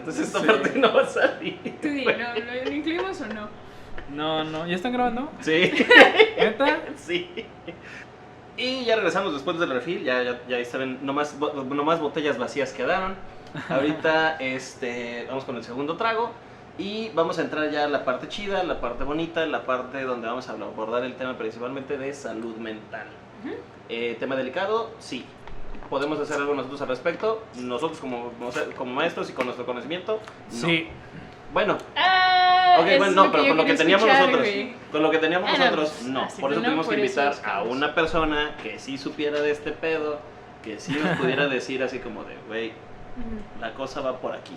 Entonces esta parte no va a salir. Tú di, ¿lo incluimos o no? No, ¿ya están grabando? Sí. ¿Neta? Sí. Y ya regresamos después del refil, ya saben, nomás botellas vacías quedaron. Ahorita vamos con el segundo trago y vamos a entrar ya a la parte chida, la parte bonita, la parte donde vamos a abordar el tema principalmente de salud mental. Tema delicado, sí. ¿Podemos hacer algo nosotros al respecto? Nosotros como maestros y con nuestro conocimiento, no. Sí. Bueno. Ok, Es bueno, no, lo pero que con yo lo que quería teníamos escuchar, nosotros. güey. Con lo que teníamos nosotros, pues, no. así Por eso que no, tuvimos que por eso invitar a buscamos. una persona que sí supiera de este pedo, que sí nos pudiera decir así como de, güey, la cosa va por aquí.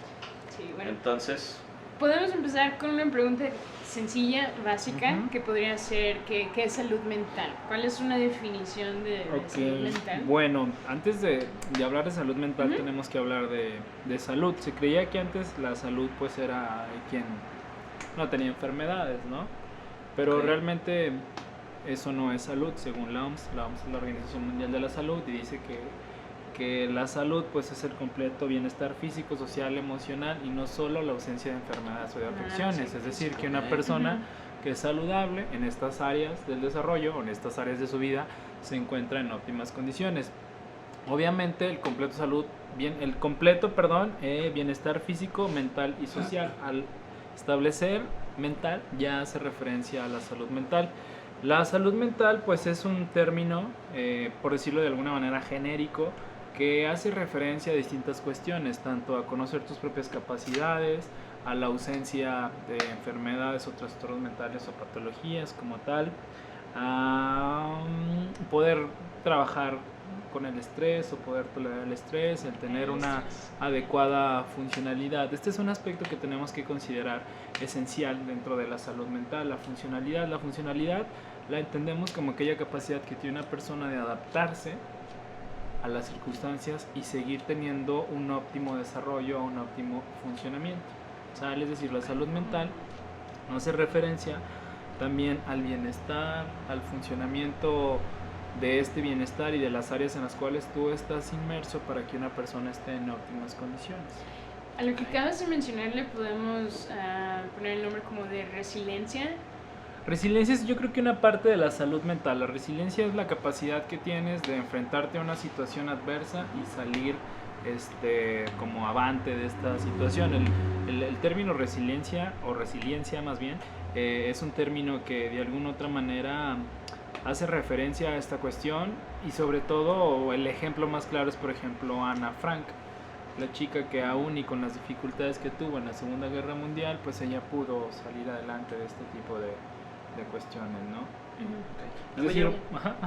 Sí, bueno. Entonces, Podemos empezar con una pregunta sencilla, básica, Ujú. que podría ser ¿qué es salud mental? ¿Cuál es una definición de salud mental? Bueno, antes de hablar de salud mental Ujú. tenemos que hablar de salud. Se creía que antes la salud pues era quien no tenía enfermedades, ¿no? Pero Ok. realmente eso no es salud, según la OMS. La OMS es la Organización Mundial de la Salud y dice que la salud pues es el completo bienestar físico, social, emocional y no solo la ausencia de enfermedades o de afecciones. sí, Es decir, que una ok. persona que es saludable en estas áreas del desarrollo o en estas áreas de su vida se encuentra en óptimas condiciones. Obviamente el completo bienestar físico, mental y social. Al establecer mental ya hace referencia a la salud mental. La salud mental pues es un término, por decirlo de alguna manera, genérico, que hace referencia a distintas cuestiones, tanto a conocer tus propias capacidades, a la ausencia de enfermedades o trastornos mentales o patologías como tal, a poder trabajar con el estrés o poder tolerar el estrés, el tener una adecuada funcionalidad. Este es un aspecto que tenemos que considerar esencial dentro de la salud mental, la funcionalidad. La funcionalidad la entendemos como aquella capacidad que tiene una persona de adaptarse a las circunstancias y seguir teniendo un óptimo desarrollo, un óptimo funcionamiento. ¿Sale? Es decir, la salud mental hace referencia también al bienestar, al funcionamiento de este bienestar y de las áreas en las cuales tú estás inmerso para que una persona esté en óptimas condiciones. A lo que acabas de mencionar le podemos poner el nombre como de resiliencia. Resiliencia es yo creo que una parte de la salud mental. La resiliencia es la capacidad que tienes de enfrentarte a una situación adversa y salir como avante de esta situación. El término resiliencia o resiliencia más bien es un término que de alguna otra manera hace referencia a esta cuestión y sobre todo el ejemplo más claro es por ejemplo Ana Frank, la chica que aún y con las dificultades que tuvo en la Segunda Guerra Mundial pues ella pudo salir adelante de este tipo de cuestiones, ¿no?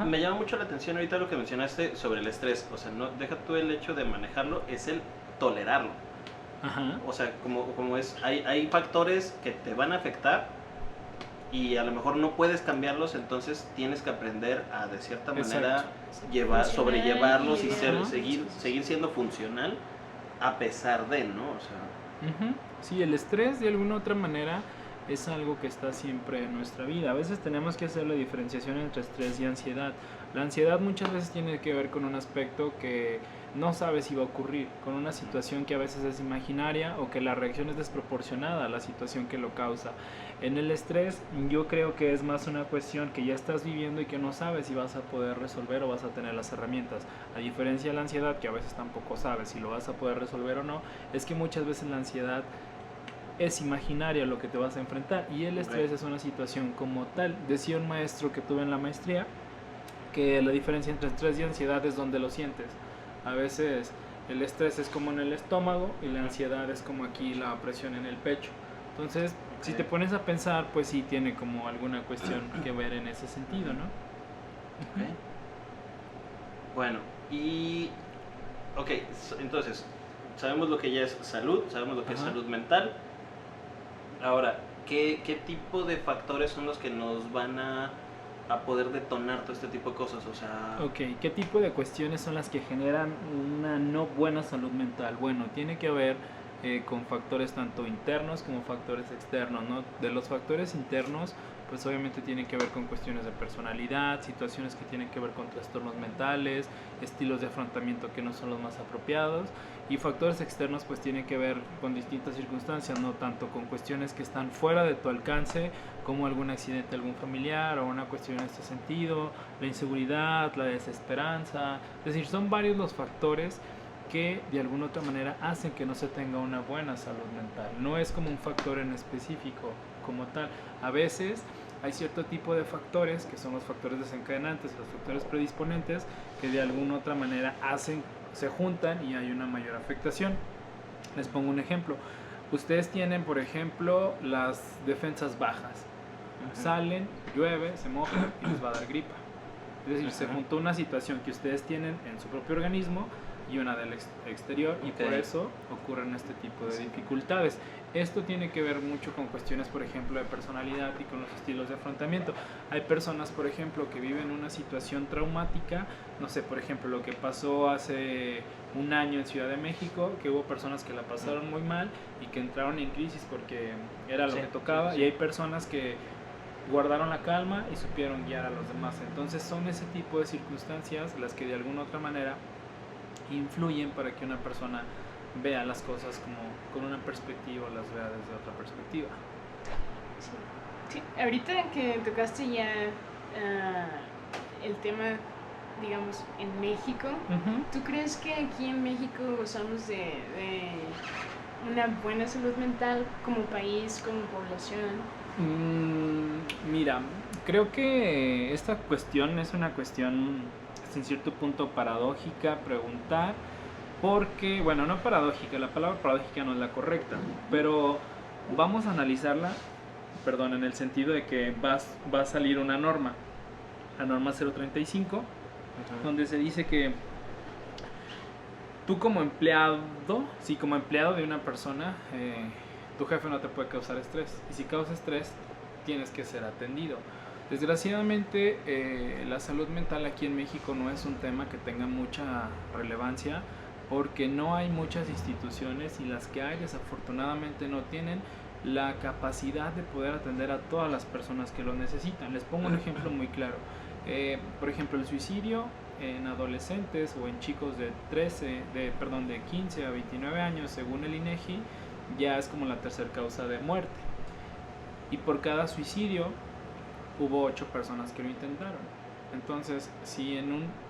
Me llama mucho la atención ahorita lo que mencionaste sobre el estrés. O sea, no deja tú el hecho de manejarlo, es el tolerarlo. Ajá. O sea, como es, hay factores que te van a afectar y a lo mejor no puedes cambiarlos, entonces tienes que aprender a de cierta manera sobrellevarlos y seguir siendo funcional a pesar de, ¿no? O sea, sí, el estrés de alguna otra manera es algo que está siempre en nuestra vida. A veces tenemos que hacer la diferenciación entre estrés y ansiedad. La ansiedad muchas veces tiene que ver con un aspecto que no sabes si va a ocurrir, con una situación que a veces es imaginaria o que la reacción es desproporcionada a la situación que lo causa. En el estrés yo creo que es más una cuestión que ya estás viviendo y que no sabes si vas a poder resolver o vas a tener las herramientas. A diferencia de la ansiedad, que a veces tampoco sabes si lo vas a poder resolver o no, es que muchas veces la ansiedad es imaginaria lo que te vas a enfrentar y el estrés es una situación como tal. Decía un maestro que tuve en la maestría que la diferencia entre estrés y ansiedad es donde lo sientes. A veces el estrés es como en el estómago y la ansiedad es como aquí la presión en el pecho. Entonces, si te pones a pensar, pues sí tiene como alguna cuestión que ver en ese sentido, ¿no? Bueno, entonces, sabemos lo que ya es salud, sabemos lo que es salud mental. Ahora, ¿qué tipo de factores son los que nos van a poder detonar todo este tipo de cosas? O sea... Ok, ¿qué tipo de cuestiones son las que generan una no buena salud mental? Bueno, tiene que ver con factores tanto internos como factores externos, ¿no? De los factores internos, pues obviamente tienen que ver con cuestiones de personalidad, situaciones que tienen que ver con trastornos mentales, estilos de afrontamiento que no son los más apropiados, y factores externos pues tienen que ver con distintas circunstancias, no tanto con cuestiones que están fuera de tu alcance, como algún accidente, algún familiar o una cuestión en este sentido, la inseguridad, la desesperanza, es decir, son varios los factores que de alguna otra manera hacen que no se tenga una buena salud mental. No es como un factor en específico como tal. A veces hay cierto tipo de factores que son los factores desencadenantes, los factores predisponentes, que de alguna otra manera hacen, se juntan y hay una mayor afectación. Les pongo un ejemplo. Ustedes tienen, por ejemplo, las defensas bajas. Salen, llueve, se mojan y les va a dar gripa. Es decir, se juntó una situación que ustedes tienen en su propio organismo y una del exterior, y por eso ocurren este tipo de dificultades. Esto tiene que ver mucho con cuestiones, por ejemplo, de personalidad y con los estilos de afrontamiento. Hay personas, por ejemplo, que viven una situación traumática, no sé, por ejemplo, lo que pasó hace un año en Ciudad de México, que hubo personas que la pasaron muy mal y que entraron en crisis porque era lo que tocaba, y hay personas que guardaron la calma y supieron guiar a los demás. Entonces son ese tipo de circunstancias las que de alguna otra manera influyen para que una persona vea las cosas como con una perspectiva, las vea desde otra perspectiva. Sí. Ahorita que tocaste ya el tema, digamos, en México, ¿tú crees que aquí en México gozamos de una buena salud mental como país, como población? Mira, creo que esta cuestión es una cuestión en cierto punto paradójica preguntar, porque, bueno, no paradójica, la palabra paradójica no es la correcta, pero vamos a analizarla, perdón, en el sentido de que va a salir una norma, la norma 035, donde se dice que tú como empleado, sí, como empleado de una persona, tu jefe no te puede causar estrés, y si causa estrés, tienes que ser atendido. Desgraciadamente, la salud mental aquí en México no es un tema que tenga mucha relevancia, porque no hay muchas instituciones, y las que hay desafortunadamente no tienen la capacidad de poder atender a todas las personas que lo necesitan. Les pongo un ejemplo muy claro. Por ejemplo, el suicidio en adolescentes o en chicos de 15 a 29 años, según el INEGI, ya es como la tercera causa de muerte. Y por cada suicidio hubo 8 personas que lo intentaron. Entonces, si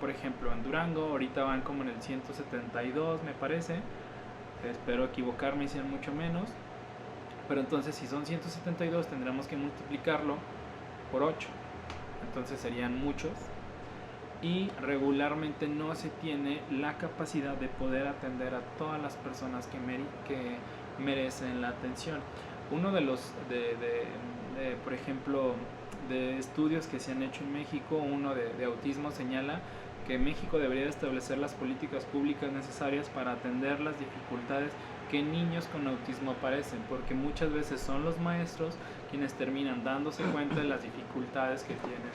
por ejemplo, en Durango, ahorita van como en el 172, me parece, espero equivocarme y sean mucho menos, pero entonces si son 172 tendremos que multiplicarlo por 8, entonces serían muchos, y regularmente no se tiene la capacidad de poder atender a todas las personas que merecen la atención. Uno de los, por ejemplo, de estudios que se han hecho en México, uno de autismo, señala que México debería establecer las políticas públicas necesarias para atender las dificultades que niños con autismo padecen, porque muchas veces son los maestros quienes terminan dándose cuenta de las dificultades que tienen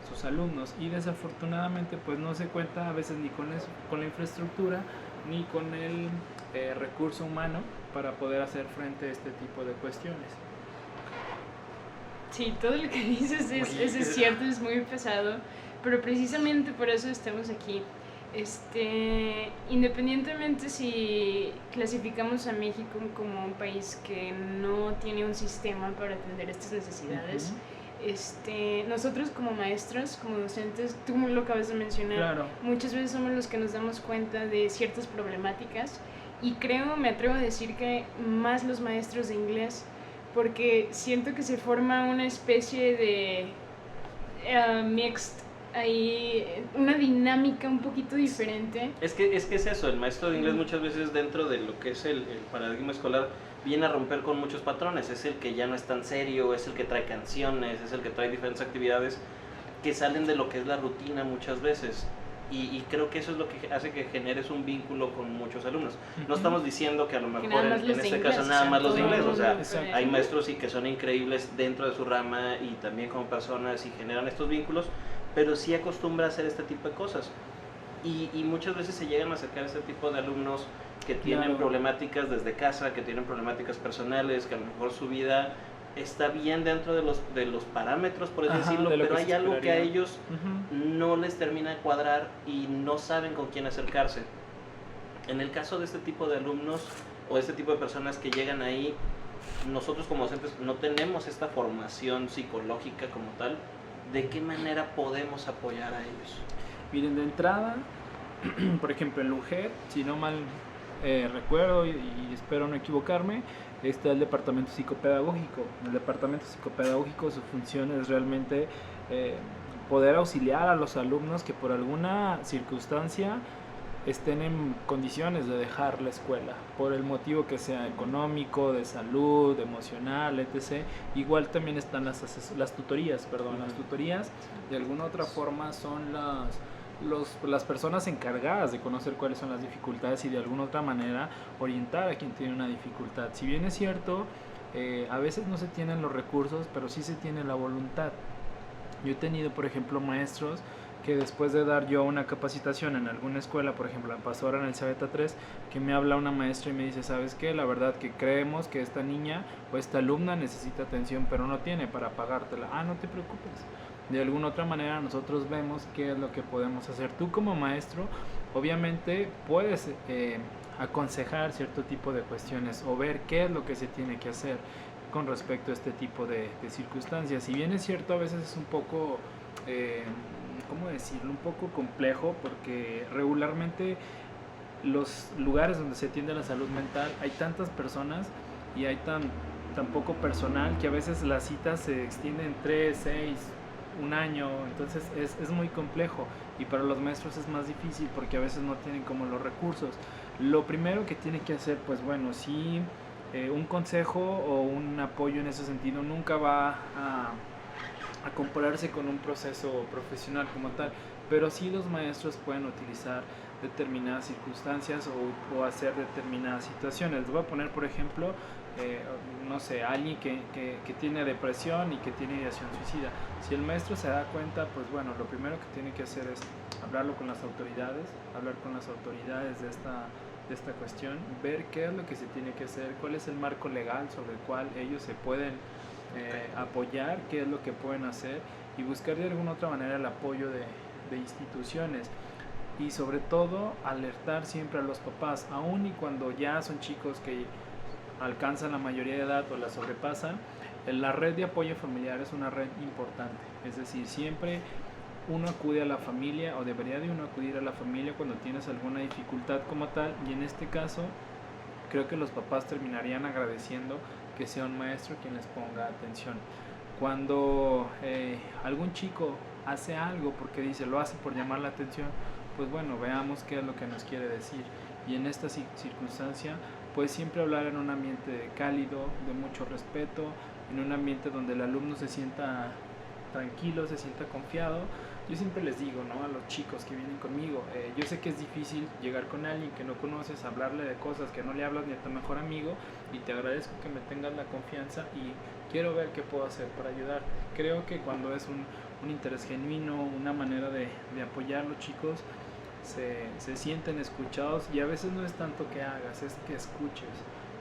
sus alumnos, y desafortunadamente pues no se cuenta a veces ni con la infraestructura ni con el recurso humano para poder hacer frente a este tipo de cuestiones. Sí, todo lo que dices es cierto, es muy pesado, pero precisamente por eso estamos aquí. Independientemente si clasificamos a México como un país que no tiene un sistema para atender estas necesidades, nosotros como maestros, como docentes, tú lo acabas de mencionar, claro, muchas veces somos los que nos damos cuenta de ciertas problemáticas, y me atrevo a decir que más los maestros de inglés, porque siento que se forma una especie de mixed, ahí, una dinámica un poquito diferente. Es que es eso, el maestro de inglés muchas veces dentro de lo que es el paradigma escolar viene a romper con muchos patrones. Es el que ya no es tan serio, es el que trae canciones, es el que trae diferentes actividades que salen de lo que es la rutina muchas veces. Y creo que eso es lo que hace que generes un vínculo con muchos alumnos. No estamos diciendo que a lo mejor en este caso nada más los de inglés, o sea, hay maestros sí que son increíbles dentro de su rama y también como personas y generan estos vínculos, pero sí acostumbra a hacer este tipo de cosas. Y muchas veces se llegan a acercar a este tipo de alumnos que tienen Claro. problemáticas desde casa, que tienen problemáticas personales, que a lo mejor su vida está bien dentro de los parámetros, por así Ajá, decirlo, de lo pero que hay se algo que a esperaría. ellos no les termina de cuadrar y no saben con quién acercarse. En el caso de este tipo de alumnos o este tipo de personas que llegan ahí, nosotros como docentes no tenemos esta formación psicológica como tal. ¿De qué manera podemos apoyar a ellos? Miren, de entrada, por ejemplo, en Lujer, si no mal recuerdo y espero no equivocarme, está el departamento psicopedagógico. El departamento psicopedagógico, su función es realmente poder auxiliar a los alumnos que por alguna circunstancia estén en condiciones de dejar la escuela, por el motivo que sea económico, de salud, emocional, etc. Igual también están las tutorías, perdón. Las tutorías de alguna otra forma son las personas encargadas de conocer cuáles son las dificultades y de alguna otra manera orientar a quien tiene una dificultad. Si bien es cierto, a veces no se tienen los recursos, pero sí se tiene la voluntad. Yo he tenido, por ejemplo, maestros que después de dar yo una capacitación en alguna escuela, por ejemplo, en Pastora, en el Cebeta 3, que me habla una maestra y me dice, ¿sabes qué? La verdad que creemos que esta niña o esta alumna necesita atención, pero no tiene para pagártela. Ah, no te preocupes. De alguna otra manera nosotros vemos qué es lo que podemos hacer. Tú como maestro, obviamente puedes aconsejar cierto tipo de cuestiones o ver qué es lo que se tiene que hacer con respecto a este tipo de circunstancias. Si bien es cierto, a veces es un poco... ¿cómo decirlo? Un poco complejo porque regularmente los lugares donde se atiende la salud mental hay tantas personas y hay tan poco personal que a veces las citas se extienden 3, 6, un año, entonces es muy complejo y para los maestros es más difícil porque a veces no tienen como los recursos. Lo primero que tiene que hacer, pues bueno, sí, un consejo o un apoyo en ese sentido nunca va a compararse con un proceso profesional como tal, pero sí los maestros pueden utilizar determinadas circunstancias o hacer determinadas situaciones. Les voy a poner, por ejemplo, no sé, alguien que tiene depresión y que tiene ideación suicida. Si el maestro se da cuenta, pues bueno, lo primero que tiene que hacer es hablarlo con las autoridades, hablar con las autoridades de esta cuestión, ver qué es lo que se tiene que hacer, cuál es el marco legal sobre el cual ellos se pueden apoyar, qué es lo que pueden hacer y buscar de alguna otra manera el apoyo de instituciones y sobre todo alertar siempre a los papás, aun y cuando ya son chicos que alcanzan la mayoría de edad o la sobrepasan, la red de apoyo familiar es una red importante, es decir, siempre uno acude a la familia o debería de uno acudir a la familia cuando tienes alguna dificultad como tal y en este caso creo que los papás terminarían agradeciendo que sea un maestro quien les ponga atención. Cuando algún chico hace algo porque dice lo hace por llamar la atención, pues bueno, veamos qué es lo que nos quiere decir. Y en esta circunstancia, pues siempre hablar en un ambiente cálido, de mucho respeto, en un ambiente donde el alumno se sienta tranquilo, se sienta confiado. Yo siempre les digo, ¿no?, a los chicos que vienen conmigo, yo sé que es difícil llegar con alguien que no conoces, hablarle de cosas que no le hablas ni a tu mejor amigo y te agradezco que me tengas la confianza y quiero ver qué puedo hacer para ayudarte. Creo que cuando es un interés genuino, una manera de apoyar a los chicos, se sienten escuchados y a veces no es tanto que hagas, es que escuches,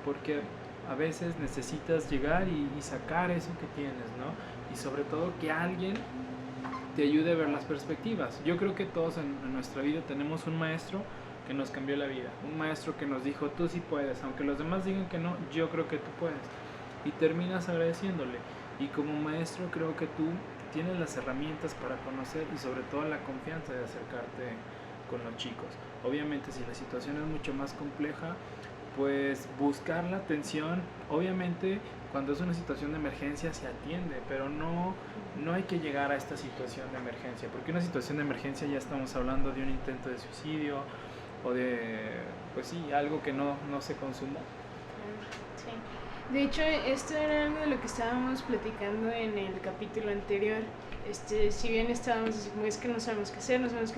porque a veces necesitas llegar y sacar eso que tienes, ¿no? Y sobre todo que alguien te ayude a ver las perspectivas. Yo creo que todos en nuestra vida tenemos un maestro que nos cambió la vida, un maestro que nos dijo tú sí puedes, aunque los demás digan que no, yo creo que tú puedes y terminas agradeciéndole y como maestro creo que tú tienes las herramientas para conocer y sobre todo la confianza de acercarte con los chicos. Obviamente si la situación es mucho más compleja, pues buscar la atención, obviamente cuando es una situación de emergencia se atiende, pero no hay que llegar a esta situación de emergencia, porque una situación de emergencia ya estamos hablando de un intento de suicidio o de, pues sí, algo que no se consuma. Sí. De hecho, esto era algo de lo que estábamos platicando en el capítulo anterior. Si bien estábamos así como es que no sabemos qué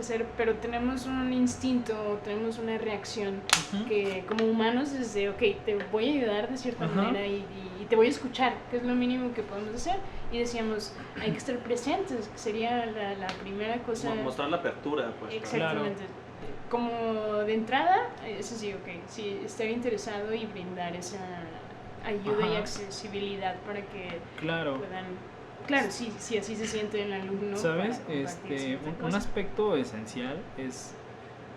hacer, pero tenemos un instinto, tenemos una reacción que como humanos es de, ok, te voy a ayudar de cierta manera y te voy a escuchar, que es lo mínimo que podemos hacer. Y decíamos, hay que estar presentes, que sería la primera cosa. Mostrar la apertura, pues. Exactamente. Claro. como de entrada, eso sí, ok, sí, estar interesado y brindar esa ayuda y Ajá. accesibilidad para que Claro. puedan, claro, sí, sí, así se siente el alumno. ¿Sabes? para compartir cierta Un cosa. aspecto esencial es,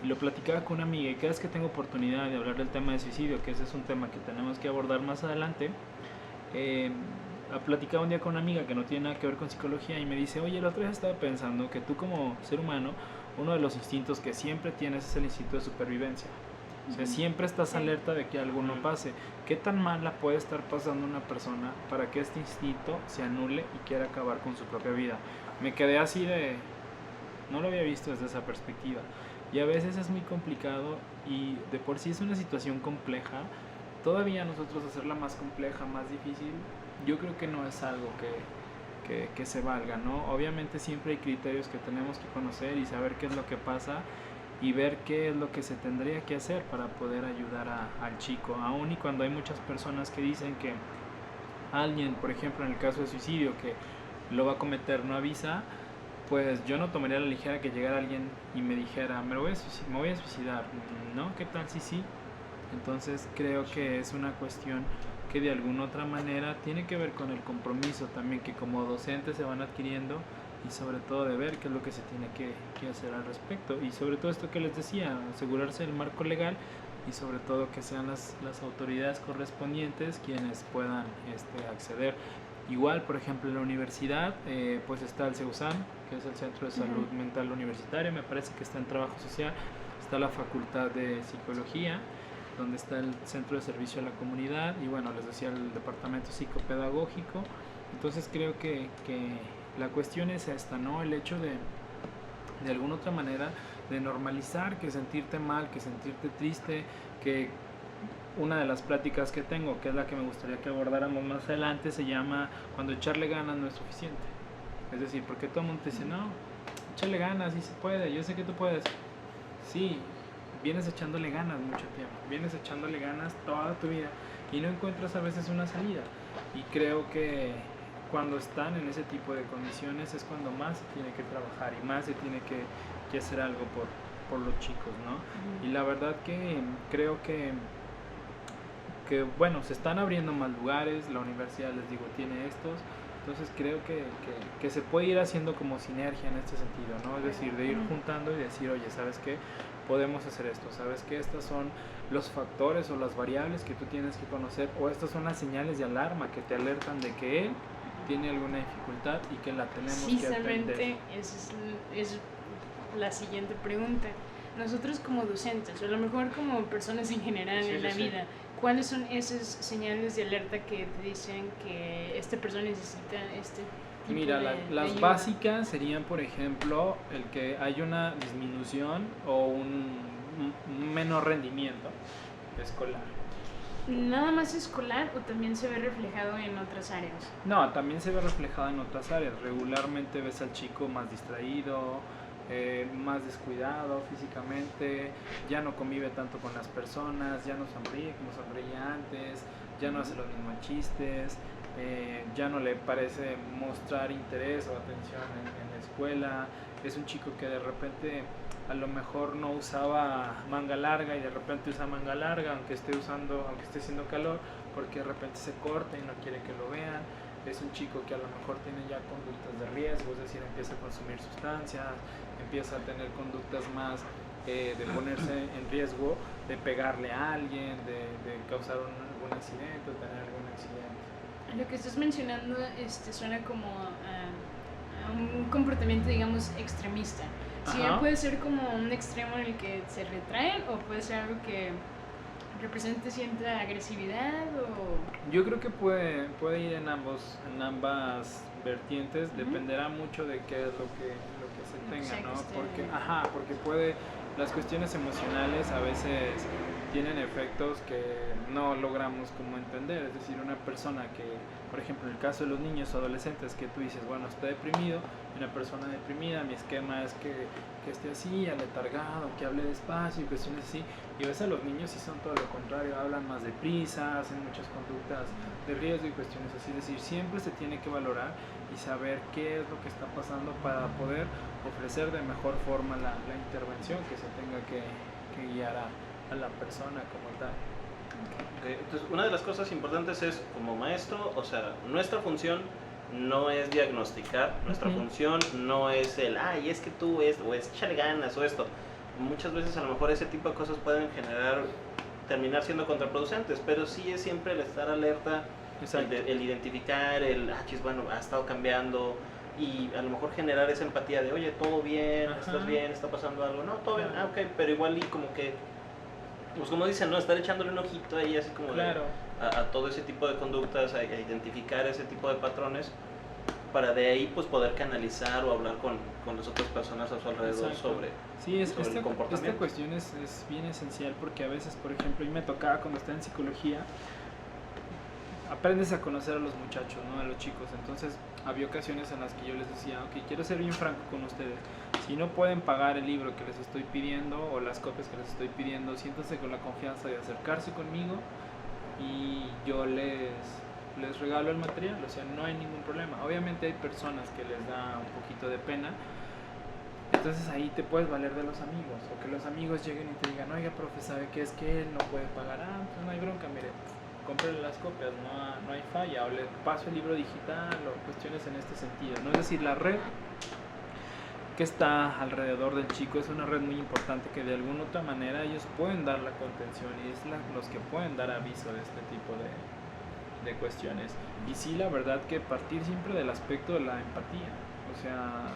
lo platicaba con una amiga y cada vez que tengo oportunidad de hablar del tema de suicidio, que ese es un tema que tenemos que abordar más adelante, platicaba un día con una amiga que no tiene nada que ver con psicología y me dice, oye, el otro día estaba pensando que tú como ser humano, uno de los instintos que siempre tienes es el instinto de supervivencia. O sea, Ujú. siempre estás Sí. alerta de que algo no pase. ¿Qué tan mal la puede estar pasando una persona para que este instinto se anule y quiera acabar con su propia vida? Me quedé así de... No lo había visto desde esa perspectiva. Y a veces es muy complicado y de por sí es una situación compleja. Todavía nosotros hacerla más compleja, más difícil, yo creo que no es algo que se valga, ¿no? Obviamente siempre hay criterios que tenemos que conocer y saber qué es lo que pasa y ver qué es lo que se tendría que hacer para poder ayudar al chico, aun y cuando hay muchas personas que dicen que alguien, por ejemplo en el caso de suicidio, que lo va a cometer no avisa, pues yo no tomaría a la ligera que llegara alguien y me dijera, me voy a suicidar, ¿no? ¿Qué tal si sí? Entonces creo que es una cuestión que de alguna otra manera tiene que ver con el compromiso también que como docentes se van adquiriendo y sobre todo de ver qué es lo que se tiene que hacer al respecto y sobre todo esto que les decía, asegurarse del marco legal y sobre todo que sean las autoridades correspondientes quienes puedan acceder. Igual, por ejemplo, en la universidad, pues está el CEUSAM, que es el Centro de Salud Ujú. Mental Universitario, me parece que está en Trabajo Social, está la Facultad de Psicología, donde está el Centro de Servicio a la Comunidad y bueno, les decía el Departamento Psicopedagógico. Entonces creo que la cuestión es esta, ¿no? El hecho de alguna otra manera de normalizar que sentirte mal, que sentirte triste, que una de las pláticas que tengo, que es la que me gustaría que abordáramos más adelante, se llama cuando echarle ganas no es suficiente. Es decir, porque todo el mundo te dice, no, échale ganas, sí se puede, yo sé que tú puedes. Sí, vienes echándole ganas mucho tiempo, vienes echándole ganas toda tu vida y no encuentras a veces una salida. Y creo que cuando están en ese tipo de condiciones es cuando más se tiene que trabajar y más se tiene que hacer algo por los chicos, ¿no? Ujú. Y la verdad que creo que bueno, se están abriendo más lugares, la universidad, les digo, tiene estos, entonces creo que se puede ir haciendo como sinergia en este sentido, ¿no? Es decir, de ir Ujú. juntando y decir, oye, ¿sabes qué? Podemos hacer esto, ¿sabes qué? Estos son los factores o las variables que tú tienes que conocer, o estas son las señales de alarma que te alertan de que él tiene alguna dificultad y que la tenemos que atender. Precisamente esa es la siguiente pregunta. Nosotros como docentes, o a lo mejor como personas en general Sí, en sí, la sí. vida, ¿cuáles son esas señales de alerta que te dicen que esta persona necesita este tipo Mira, de las ayuda? básicas serían, por ejemplo, el que hay una disminución o un menor rendimiento escolar. ¿Nada más escolar o también se ve reflejado en otras áreas? No, también se ve reflejado en otras áreas. Regularmente ves al chico más distraído, más descuidado físicamente, ya no convive tanto con las personas, ya no sonríe como sonreía antes, ya no hace los mismos chistes, ya no le parece mostrar interés o atención en la escuela. Es un chico que de repente a lo mejor no usaba manga larga y de repente usa manga larga aunque esté haciendo calor, porque de repente se corta y no quiere que lo vean. Es un chico que a lo mejor tiene ya conductas de riesgo, es decir, empieza a consumir sustancias, empieza a tener conductas más de ponerse en riesgo, de pegarle a alguien, de causar algún accidente o tener algún accidente. Lo que estás mencionando suena como a un comportamiento, digamos, extremista. Si bien Ajá. puede ser como un extremo en el que se retraen o puede ser algo que represente cierta agresividad o... Yo creo que puede ir en ambas vertientes, Ujú. dependerá mucho de qué es lo que se Lo que tenga, sea que ¿no? esté- Porque las cuestiones emocionales a veces tienen efectos que no logramos como entender. Es decir, una persona que, por ejemplo, en el caso de los niños o adolescentes, que tú dices, bueno, está deprimido, una persona deprimida, mi esquema es que esté así, aletargado, que hable despacio y cuestiones así. Y ves a los niños y son todo lo contrario, hablan más deprisa, hacen muchas conductas de riesgo y cuestiones así. Es decir, siempre se tiene que valorar y saber qué es lo que está pasando para poder ofrecer de mejor forma la intervención que se tenga que guiar a la persona como tal. Okay. Entonces, una de las cosas importantes es, como maestro, o sea, nuestra función no es diagnosticar, nuestra función no es el, ay, es que tú o es echarle ganas o esto. Muchas veces a lo mejor ese tipo de cosas pueden terminar siendo contraproducentes, pero sí es siempre el estar alerta, el identificar, bueno, ha estado cambiando, y a lo mejor generar esa empatía de, oye, todo bien, estás bien, está pasando algo, no, todo bien, ok, pero igual y como que, pues como dicen, ¿no? Estar echándole un ojito ahí así como a todo ese tipo de conductas, a identificar ese tipo de patrones, para de ahí pues poder canalizar o hablar con las otras personas a su alrededor sobre el comportamiento. Esta cuestión es bien esencial, porque a veces, por ejemplo, a mí me tocaba cuando estaba en psicología, aprendes a conocer a los muchachos, ¿no? A los chicos. Entonces había ocasiones en las que yo les decía, ok, quiero ser bien franco con ustedes, si no pueden pagar el libro que les estoy pidiendo o las copias que les estoy pidiendo, siéntanse con la confianza de acercarse conmigo y yo les regalo el material, o sea, no hay ningún problema. Obviamente hay personas que les da un poquito de pena, entonces ahí te puedes valer de los amigos, o que los amigos lleguen y te digan, oiga, profe, ¿sabe qué es que él no puede pagar? Pues no hay bronca, mire, cómprale las copias, no hay falla, o le paso el libro digital, o cuestiones en este sentido, ¿no? Es decir, la red que está alrededor del chico es una red muy importante, que de alguna otra manera ellos pueden dar la contención y es los que pueden dar aviso de este tipo de cuestiones. Y sí, la verdad que partir siempre del aspecto de la empatía, o sea,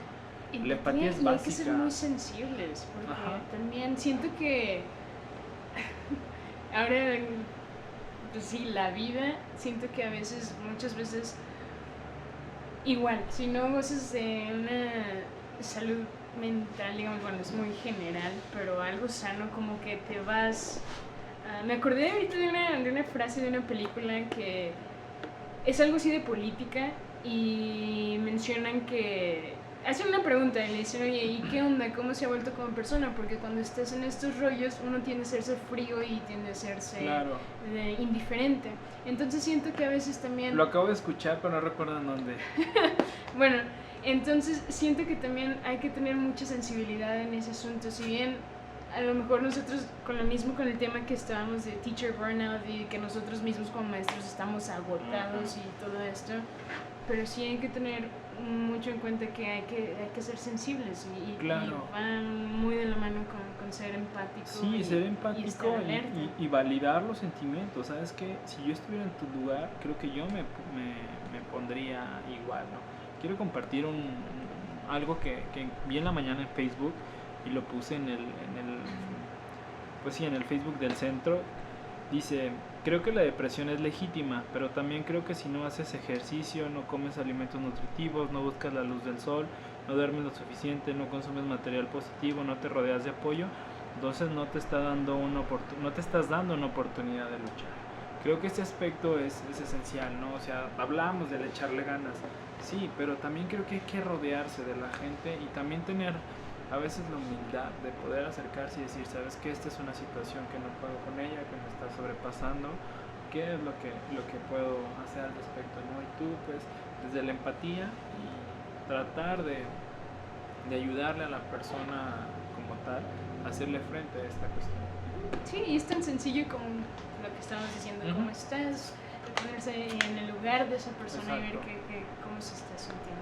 la empatía es básica. Hay que ser muy sensibles, porque también siento que ahora, pues sí, la vida, siento que muchas veces, igual, si no gozas de una salud mental, digamos, bueno, es muy general, pero algo sano, como que te vas... me acordé ahorita de una frase de una película que es algo así de política y mencionan que... Hacen una pregunta y le dicen, oye, ¿y qué onda? ¿Cómo se ha vuelto como persona? Porque cuando estás en estos rollos uno tiende a hacerse frío y tiende a hacerse indiferente. Entonces siento que a veces también... Lo acabo de escuchar, pero no recuerdo en dónde. Bueno, entonces siento que también hay que tener mucha sensibilidad en ese asunto. Si bien a lo mejor nosotros con el tema que estábamos de teacher burnout y que nosotros mismos como maestros estamos agotados y todo esto, pero sí hay que tener mucho en cuenta que hay que ser sensibles y van muy de la mano con ser empático. Sí, ser empático y validar los sentimientos. ¿Sabes qué? Si yo estuviera en tu lugar, creo que yo me pondría igual, ¿no? Quiero compartir algo que vi en la mañana en Facebook y lo puse en el Facebook del centro. Dice, creo que la depresión es legítima, pero también creo que si no haces ejercicio, no comes alimentos nutritivos, no buscas la luz del sol, no duermes lo suficiente, no consumes material positivo, no te rodeas de apoyo, entonces no te estás dando una oportunidad de luchar. Creo que este aspecto es esencial, ¿no? O sea, hablamos del echarle ganas, sí, pero también creo que hay que rodearse de la gente y también tener a veces la humildad de poder acercarse y decir, sabes que esta es una situación que no puedo con ella, que me está sobrepasando, ¿qué es lo que puedo hacer al respecto, ¿no? Y tú, pues, desde la empatía y tratar de ayudarle a la persona como tal a hacerle frente a esta cuestión. Sí, y es tan sencillo como lo que estamos diciendo, cómo estás, ponerse en el lugar de esa persona. Exacto. Y ver cómo se está sintiendo.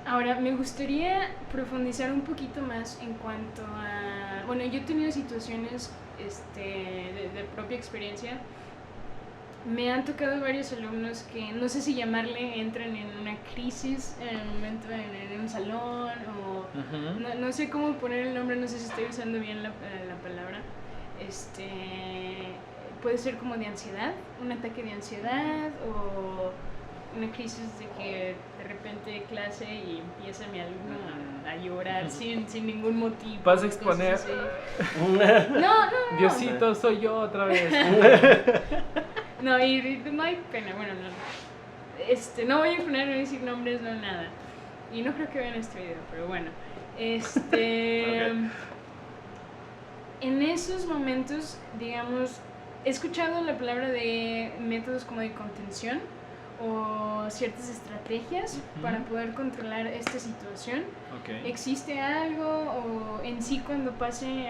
Ahora me gustaría profundizar un poquito más en cuanto a... Bueno, yo he tenido situaciones de propia experiencia. Me han tocado varios alumnos que no sé si llamarle, entran en una crisis en el momento en un salón o no sé cómo poner el nombre, no sé si estoy usando bien la palabra. Puede ser como de ansiedad, un ataque de ansiedad una crisis de que de repente clase y empieza mi alumno a llorar sin ningún motivo. Vas a exponer. cosas así. No. Diosito, soy yo otra vez. No, y no hay pena, bueno, no. No voy a poner, no voy a decir nombres, no nada. Y no creo que vean este video, pero bueno. Ok. En esos momentos, digamos, he escuchado la palabra de métodos como de contención o ciertas estrategias para poder controlar esta situación. Ok. ¿Existe algo o en sí cuando pase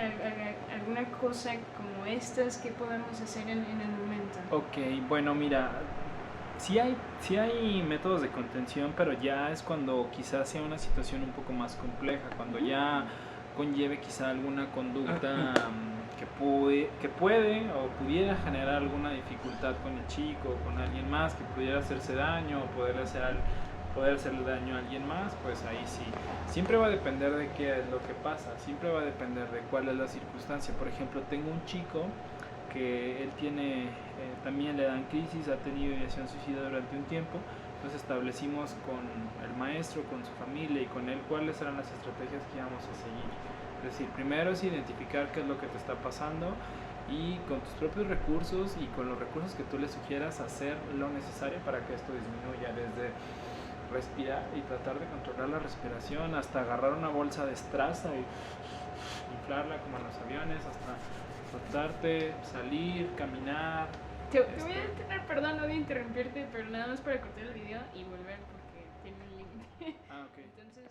alguna cosa como estas, qué podemos hacer en el momento? Ok, bueno, mira, sí hay métodos de contención, pero ya es cuando quizás sea una situación un poco más compleja, cuando ya conlleve quizá alguna conducta que puede o pudiera generar alguna dificultad con el chico, con alguien más, que pudiera hacerse daño o poder hacerle daño a alguien más, pues ahí sí. Siempre va a depender de qué es lo que pasa, siempre va a depender de cuál es la circunstancia. Por ejemplo, tengo un chico que él tiene, también le dan crisis, ha tenido ideación suicida durante un tiempo. Entonces establecimos con el maestro, con su familia y con él cuáles eran las estrategias que íbamos a seguir. Es decir, primero es identificar qué es lo que te está pasando y con tus propios recursos y con los recursos que tú le sugieras hacer lo necesario para que esto disminuya, desde respirar y tratar de controlar la respiración hasta agarrar una bolsa de estraza y inflarla como en los aviones, hasta soltarte, salir, caminar. Te voy a detener, perdón, no voy a interrumpirte, pero nada más para cortar el video y volver porque tiene un límite. Ah, ok. Entonces...